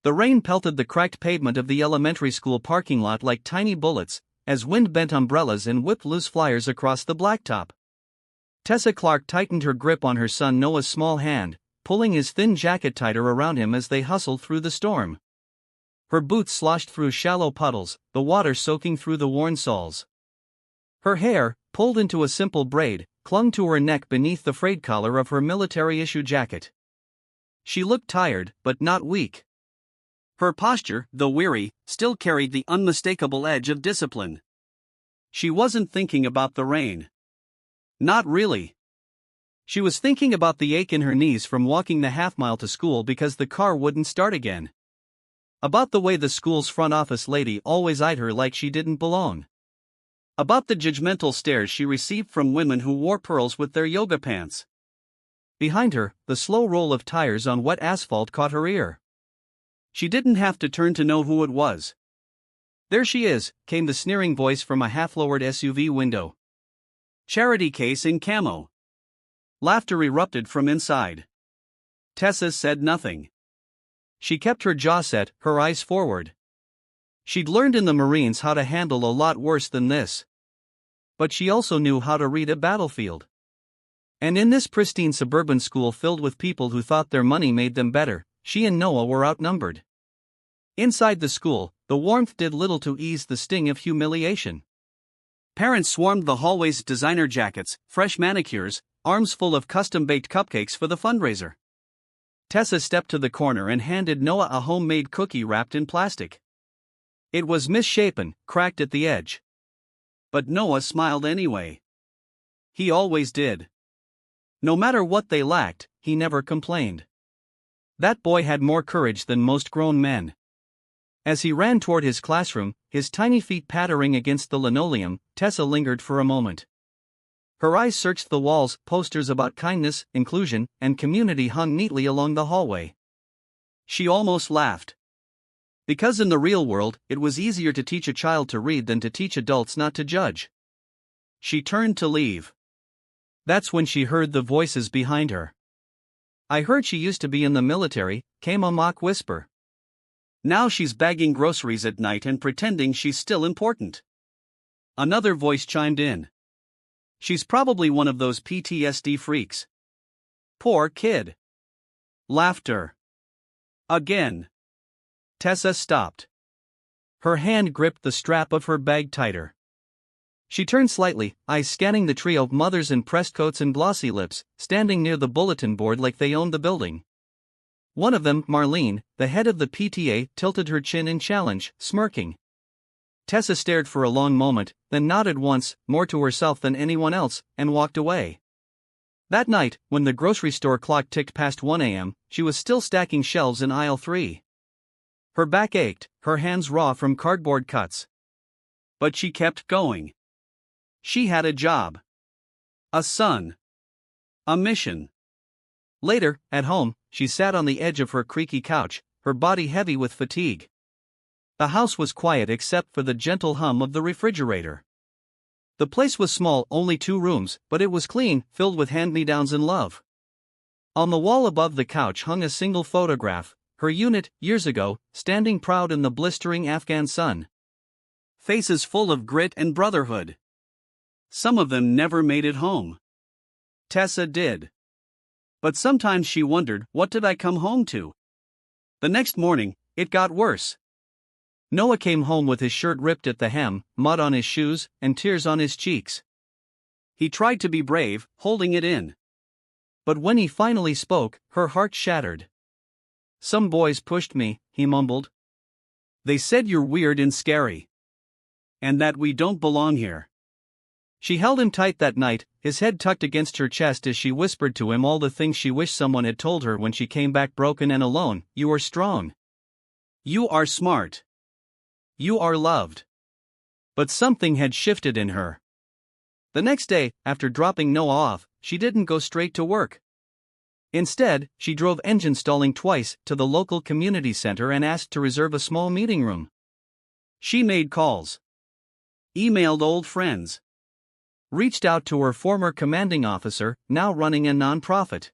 The rain pelted the cracked pavement of the elementary school parking lot like tiny bullets, as wind bent umbrellas and whipped loose flyers across the blacktop. Tessa Clark tightened her grip on her son Noah's small hand, pulling his thin jacket tighter around him as they hustled through the storm. Her boots sloshed through shallow puddles, the water soaking through the worn soles. Her hair, pulled into a simple braid, clung to her neck beneath the frayed collar of her military-issue jacket. She looked tired, but not weak. Her posture, though weary, still carried the unmistakable edge of discipline. She wasn't thinking about the rain. Not really. She was thinking about the ache in her knees from walking the half-mile to school because the car wouldn't start again. About the way the school's front office lady always eyed her like she didn't belong. About the judgmental stares she received from women who wore pearls with their yoga pants. Behind her, the slow roll of tires on wet asphalt caught her ear. She didn't have to turn to know who it was. "There she is," came the sneering voice from a half-lowered SUV window. "Charity case in camo." Laughter erupted from inside. Tessa said nothing. She kept her jaw set, her eyes forward. She'd learned in the Marines how to handle a lot worse than this. But she also knew how to read a battlefield. And in this pristine suburban school filled with people who thought their money made them better, she and Noah were outnumbered. Inside the school, the warmth did little to ease the sting of humiliation. Parents swarmed the hallways, designer jackets, fresh manicures, arms full of custom-baked cupcakes for the fundraiser. Tessa stepped to the corner and handed Noah a homemade cookie wrapped in plastic. It was misshapen, cracked at the edge. But Noah smiled anyway. He always did. No matter what they lacked, he never complained. That boy had more courage than most grown men. As he ran toward his classroom, his tiny feet pattering against the linoleum, Tessa lingered for a moment. Her eyes searched the walls, posters about kindness, inclusion, and community hung neatly along the hallway. She almost laughed. Because in the real world, it was easier to teach a child to read than to teach adults not to judge. She turned to leave. That's when she heard the voices behind her. "I heard she used to be in the military," came a mock whisper. "Now she's bagging groceries at night and pretending she's still important." Another voice chimed in. "She's probably one of those PTSD freaks." Poor kid. Laughter. Again. Tessa stopped. Her hand gripped the strap of her bag tighter. She turned slightly, eyes scanning the trio of mothers in pressed coats and glossy lips, standing near the bulletin board like they owned the building. One of them, Marlene, the head of the PTA, tilted her chin in challenge, smirking. Tessa stared for a long moment, then nodded once, more to herself than anyone else, and walked away. That night, when the grocery store clock ticked past 1 a.m., she was still stacking shelves in aisle 3. Her back ached, her hands raw from cardboard cuts. But she kept going. She had a job. A son. A mission. Later, at home, she sat on the edge of her creaky couch, her body heavy with fatigue. The house was quiet except for the gentle hum of the refrigerator. The place was small, only 2 rooms, but it was clean, filled with hand-me-downs and love. On the wall above the couch hung a single photograph, her unit, years ago, standing proud in the blistering Afghan sun. Faces full of grit and brotherhood. Some of them never made it home. Tessa did. But sometimes she wondered, what did I come home to? The next morning, it got worse. Noah came home with his shirt ripped at the hem, mud on his shoes, and tears on his cheeks. He tried to be brave, holding it in. But when he finally spoke, her heart shattered. "Some boys pushed me," he mumbled. "They said you're weird and scary. And that we don't belong here." She held him tight that night, his head tucked against her chest as she whispered to him all the things she wished someone had told her when she came back broken and alone. "You are strong. You are smart. You are loved." But something had shifted in her. The next day, after dropping Noah off, she didn't go straight to work. Instead, she drove engine stalling twice to the local community center and asked to reserve a small meeting room. She made calls. Emailed old friends. Reached out to her former commanding officer, now running a nonprofit.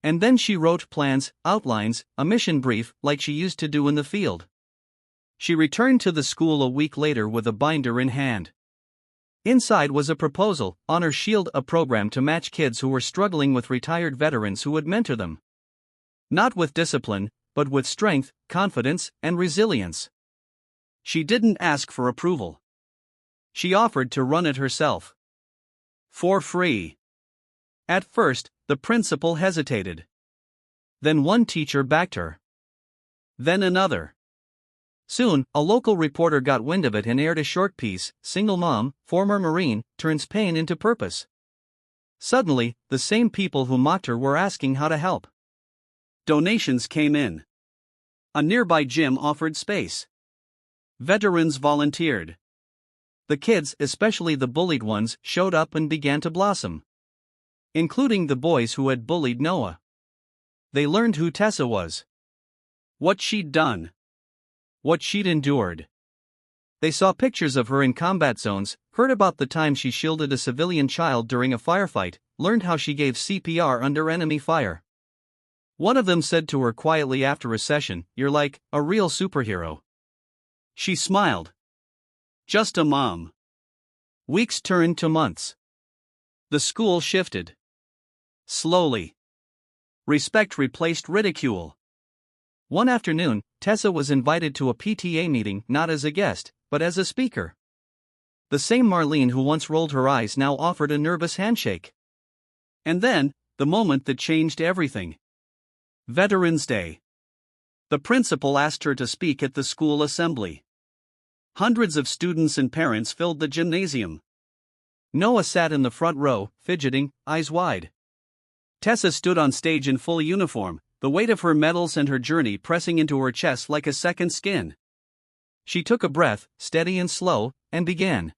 And then she wrote plans, outlines, a mission brief, like she used to do in the field. She returned to the school a week later with a binder in hand. Inside was a proposal, Honor Shield, a program to match kids who were struggling with retired veterans who would mentor them. Not with discipline, but with strength, confidence, and resilience. She didn't ask for approval. She offered to run it herself. For free. At first, the principal hesitated. Then one teacher backed her. Then another. Soon, a local reporter got wind of it and aired a short piece, Single Mom, Former Marine, Turns Pain into Purpose. Suddenly, the same people who mocked her were asking how to help. Donations came in. A nearby gym offered space. Veterans volunteered. The kids, especially the bullied ones, showed up and began to blossom. Including the boys who had bullied Noah. They learned who Tessa was. What she'd done. What she'd endured. They saw pictures of her in combat zones, heard about the time she shielded a civilian child during a firefight, learned how she gave CPR under enemy fire. One of them said to her quietly after a session, "You're like a real superhero." She smiled. Just a mom. Weeks turned to months. The school shifted. Slowly. Respect replaced ridicule. One afternoon, Tessa was invited to a PTA meeting not as a guest, but as a speaker. The same Marlene who once rolled her eyes now offered a nervous handshake. And then, the moment that changed everything. Veterans Day. The principal asked her to speak at the school assembly. Hundreds of students and parents filled the gymnasium. Noah sat in the front row, fidgeting, eyes wide. Tessa stood on stage in full uniform, the weight of her medals and her journey pressing into her chest like a second skin. She took a breath, steady and slow, and began.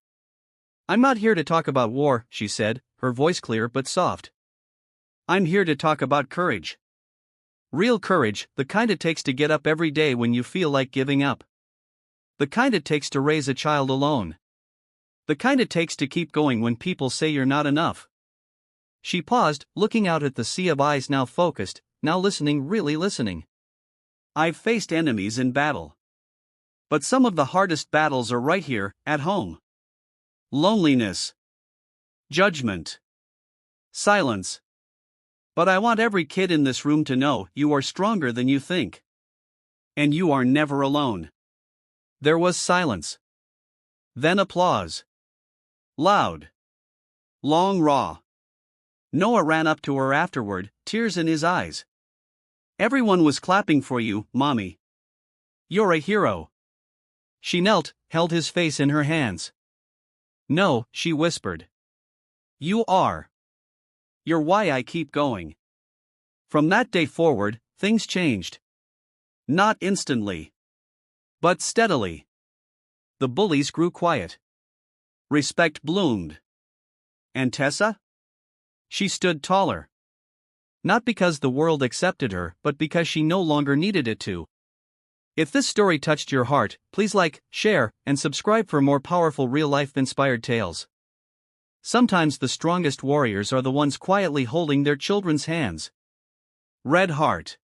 "I'm not here to talk about war," she said, her voice clear but soft. "I'm here to talk about courage. Real courage, the kind it takes to get up every day when you feel like giving up. The kind it takes to raise a child alone. The kind it takes to keep going when people say you're not enough." She paused, looking out at the sea of eyes now focused, now listening, really listening. "I've faced enemies in battle. But some of the hardest battles are right here, at home. Loneliness. Judgment. Silence. But I want every kid in this room to know you are stronger than you think. And you are never alone." There was silence. Then applause. Loud. Long, raw. Noah ran up to her afterward, tears in his eyes. "Everyone was clapping for you, Mommy. You're a hero." She knelt, held his face in her hands. "No," she whispered. "You are. You're why I keep going." From that day forward, things changed. Not instantly. But steadily. The bullies grew quiet. Respect bloomed. And Tessa? She stood taller. Not because the world accepted her, but because she no longer needed it to. If this story touched your heart, please like, share, and subscribe for more powerful real-life inspired tales. Sometimes the strongest warriors are the ones quietly holding their children's hands. Red Heart.